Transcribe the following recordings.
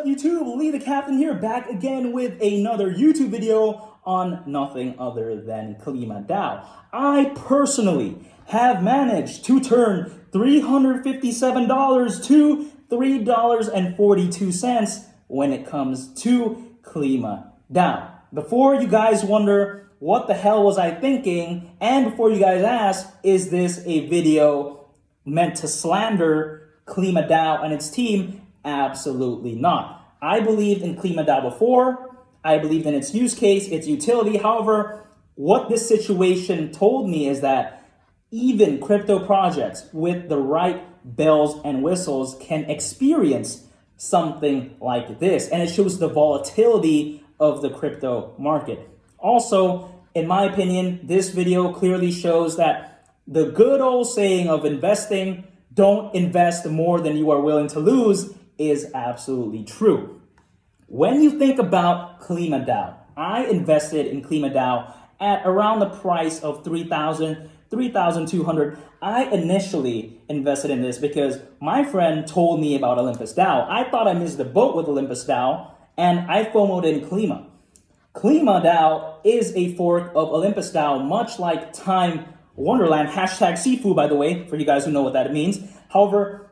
up YouTube? Lee the Captain here, back again with another YouTube video on nothing other than Klima DAO. I personally have managed to turn $357 to $3.42 when it comes to Klima DAO. Before you guys wonder, what the hell was I thinking? And before you guys ask, is this a video meant to slander Klima DAO and its team? Absolutely not. I believed in Klima DAO before. I believed in its use case, its utility. However, what this situation told me is that even crypto projects with the right bells and whistles can experience something like this. And it shows the volatility of the crypto market. Also, in my opinion, this video clearly shows that the good old saying of investing, don't invest more than you are willing to lose, is absolutely true. When you think about Klima DAO, I invested in Klima DAO at around the price of $3,200. I initially invested in this because my friend told me about Olympus DAO. I thought I missed the boat with Olympus DAO, and I FOMO'd in Klima. Klima DAO is a fork of Olympus DAO, much like Time Wonderland, hashtag seafood, by the way, for you guys who know what that means. However,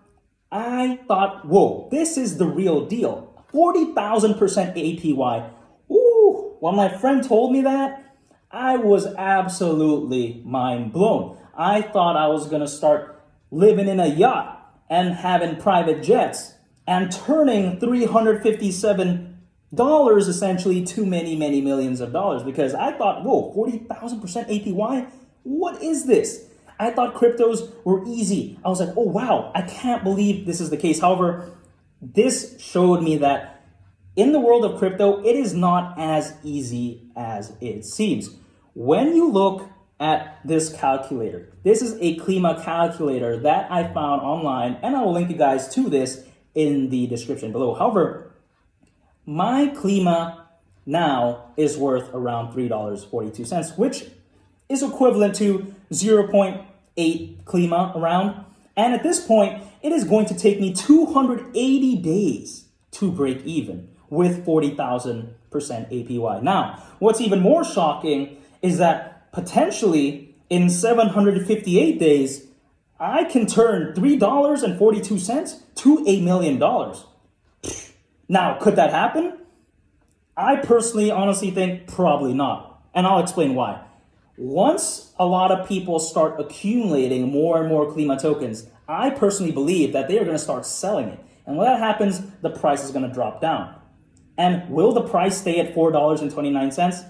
I thought, whoa, this is the real deal. 40,000% APY. Ooh, when my friend told me that, I was absolutely mind blown. I thought I was gonna start living in a yacht and having private jets and turning $357 essentially to many millions of dollars, because I thought, whoa, 40,000% APY? What is this? I thought cryptos were easy. I was like, oh wow, I can't believe this is the case. However, this showed me that in the world of crypto, it is not as easy as it seems. When you look at this calculator, this is a Klima calculator that I found online, and I will link you guys to this in the description below. However, my Klima now is worth around $3.42, which is equivalent to 0.8 Klima around. And at this point, it is going to take me 280 days to break even with 40,000% APY. Now, what's even more shocking is that potentially in 758 days, I can turn $3.42 to $1 million. Now, could that happen? I personally honestly think probably not. And I'll explain why. Once a lot of people start accumulating more and more Klima tokens, I personally believe that they are going to start selling it. And when that happens, the price is going to drop down. And will the price stay at $4.29?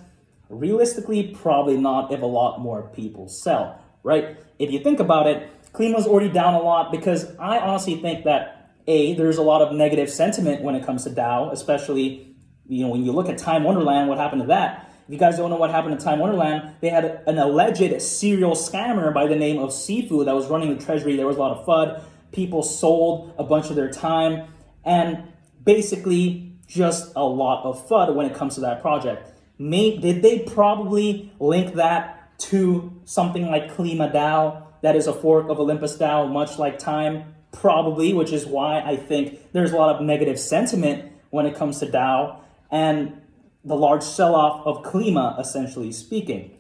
Realistically, probably not if a lot more people sell, right? If you think about it, Klima's already down a lot because I honestly think that, there's a lot of negative sentiment when it comes to DAO, especially, when you look at Time Wonderland, what happened to that? If you guys don't know what happened to Time Wonderland, they had an alleged serial scammer by the name of Seafood that was running the treasury. There was a lot of FUD. People sold a bunch of their time, and basically just a lot of FUD when it comes to that project. Did they probably link that to something like Klima DAO that is a fork of Olympus DAO, much like Time? Probably, which is why I think there's a lot of negative sentiment when it comes to DAO and the large sell-off of Klima, essentially speaking.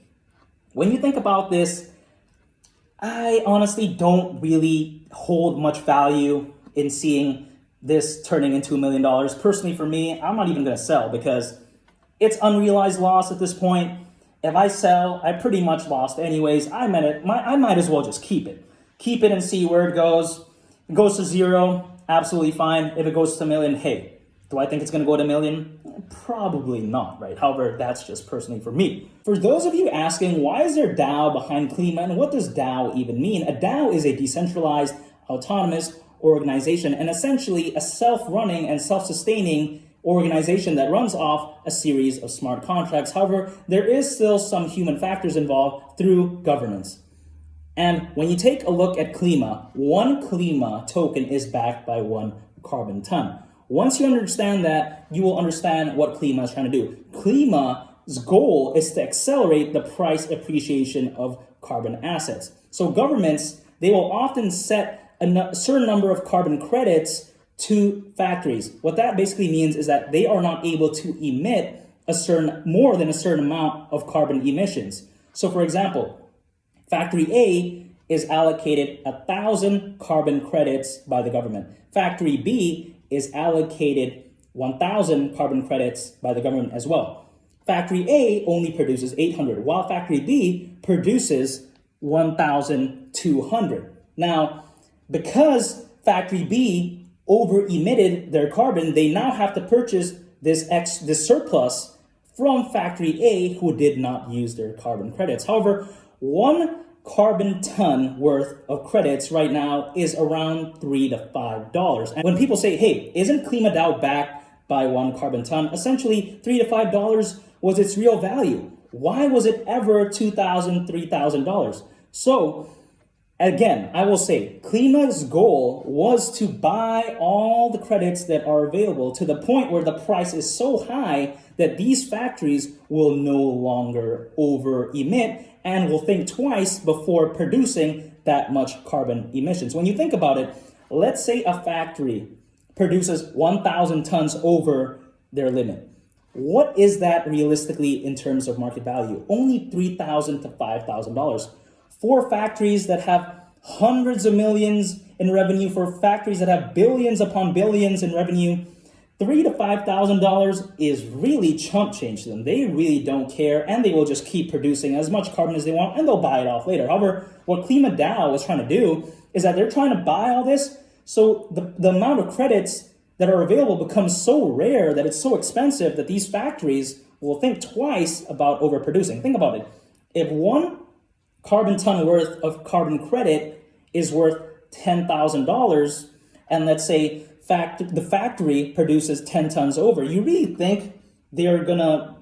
When you think about this, I honestly don't really hold much value in seeing this turning into $1 million. Personally, for me, I'm not even going to sell because it's unrealized loss at this point. If I sell, I pretty much lost anyways. I might as well just keep it. Keep it and see where it goes. If it goes to zero, absolutely fine. If it goes to $1 million, hey, do I think it's going to go to $1 million? Probably not, right? However, that's just personally for me. For those of you asking, why is there DAO behind Klima, and what does DAO even mean? A DAO is a decentralized, autonomous organization, and essentially a self-running and self-sustaining organization that runs off a series of smart contracts. However, there is still some human factors involved through governance. And when you take a look at Klima, one Klima token is backed by one carbon ton. Once you understand that, you will understand what Klima is trying to do. Klima's goal is to accelerate the price appreciation of carbon assets. So governments, they will often set a certain number of carbon credits to factories. What that basically means is that they are not able to emit more than a certain amount of carbon emissions. So for example, factory A is allocated 1,000 carbon credits by the government. Factory B is allocated 1,000 carbon credits by the government as well. Factory A only produces 800, while Factory B produces 1,200. Now, because Factory B over-emitted their carbon, they now have to purchase this surplus from Factory A, who did not use their carbon credits. However, 1 carbon ton worth of credits right now is around $3 to $5. And when people say, hey, isn't Klima DAO backed by 1 carbon ton? Essentially, $3 to $5 was its real value. Why was it ever $2,000, $3,000? So again, I will say Klima's goal was to buy all the credits that are available to the point where the price is so high that these factories will no longer over emit and will think twice before producing that much carbon emissions. When you think about it, let's say a factory produces 1,000 tons over their limit. What is that realistically in terms of market value? Only $3,000 to $5,000. For factories that have hundreds of millions in revenue, for factories that have billions upon billions in revenue, $3,000 to $5,000 is really chump change to them. They really don't care, and they will just keep producing as much carbon as they want, and they'll buy it off later. However, what Klima DAO is trying to do is that they're trying to buy all this, so the amount of credits that are available becomes so rare that it's so expensive that these factories will think twice about overproducing. Think about it. If 1 carbon ton worth of carbon credit is worth $10,000, and let's say the factory produces 10 tons over, you really think they're gonna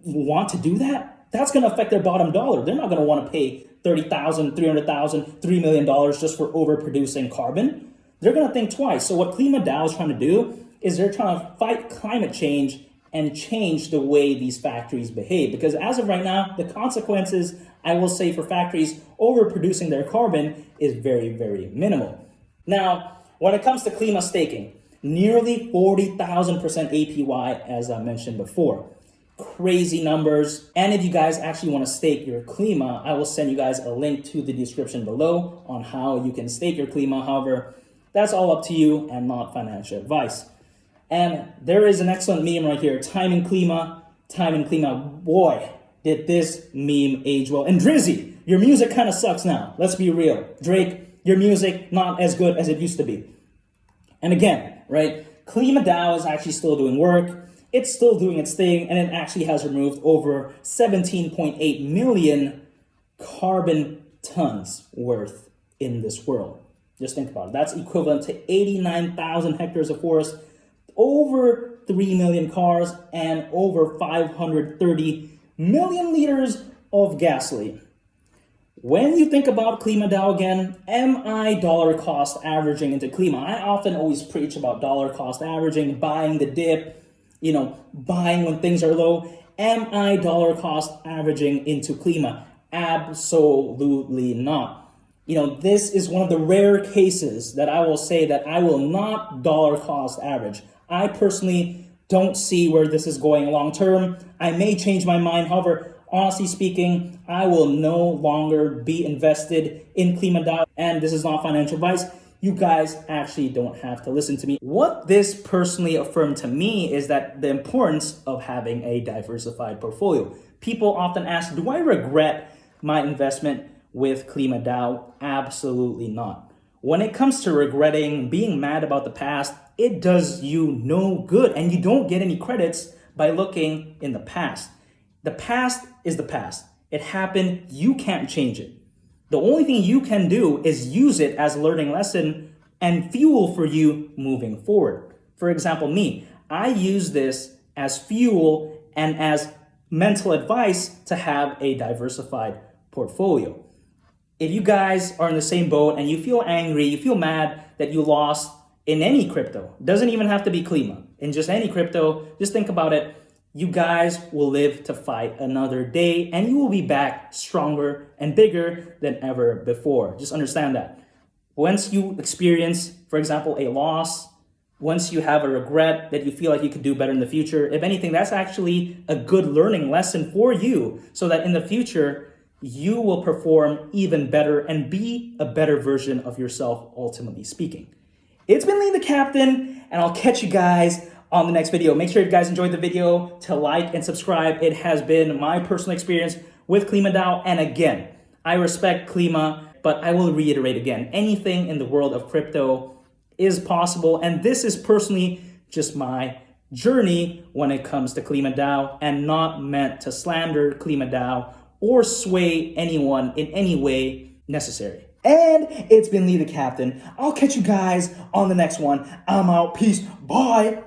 want to do that? That's gonna affect their bottom dollar. They're not gonna want to pay $30,000, $300,000, $3 million just for overproducing carbon. They're gonna think twice. So what Klima DAO is trying to do is they're trying to fight climate change and change the way these factories behave. Because as of right now, the consequences, I will say, for factories overproducing their carbon is very, very minimal. Now, when it comes to Klima staking, nearly 40,000% APY, as I mentioned before. Crazy numbers. And if you guys actually want to stake your Klima, I will send you guys a link to the description below on how you can stake your Klima. However, that's all up to you and not financial advice. And there is an excellent meme right here. Time in Klima. Boy, did this meme age well. And Drizzy, your music kind of sucks now. Let's be real. Drake, your music not as good as it used to be. And again, right, Klima DAO is actually still doing work. It's still doing its thing, and it actually has removed over 17.8 million carbon tons worth in this world. Just think about it. That's equivalent to 89,000 hectares of forest, over 3 million cars, and over 530 million liters of gasoline. When you think about Klima DAO again, am I dollar cost averaging into Klima? I often always preach about dollar cost averaging, buying the dip, buying when things are low. Am I dollar cost averaging into Klima? Absolutely not. This is one of the rare cases that I will say that I will not dollar cost average. I personally don't see where this is going long term. I may change my mind. However, honestly speaking, I will no longer be invested in Klima DAO. And this is not financial advice. You guys actually don't have to listen to me. What this personally affirmed to me is that the importance of having a diversified portfolio. People often ask, do I regret my investment with Klima DAO? Absolutely not. When it comes to regretting, being mad about the past, it does you no good, and you don't get any credits by looking in the past. The past is the past. It happened. You can't change it. The only thing you can do is use it as a learning lesson and fuel for you moving forward. For example, me, I use this as fuel and as mental advice to have a diversified portfolio. If you guys are in the same boat and you feel angry, you feel mad that you lost in any crypto, doesn't even have to be Klima, in just any crypto, just think about it. You guys will live to fight another day, and you will be back stronger and bigger than ever before. Just understand that. Once you experience, for example, a loss, once you have a regret that you feel like you could do better in the future. If anything, that's actually a good learning lesson for you so that in the future, you will perform even better and be a better version of yourself, ultimately speaking. It's been Lee the Captain, and I'll catch you guys on the next video. Make sure you guys enjoyed the video to like and subscribe. It has been my personal experience with Klima DAO. And again, I respect Klima, but I will reiterate again, anything in the world of crypto is possible. And this is personally just my journey when it comes to Klima DAO, and not meant to slander Klima DAO or sway anyone in any way necessary. And it's been Lee the Captain. I'll catch you guys on the next one. I'm out. Peace. Bye.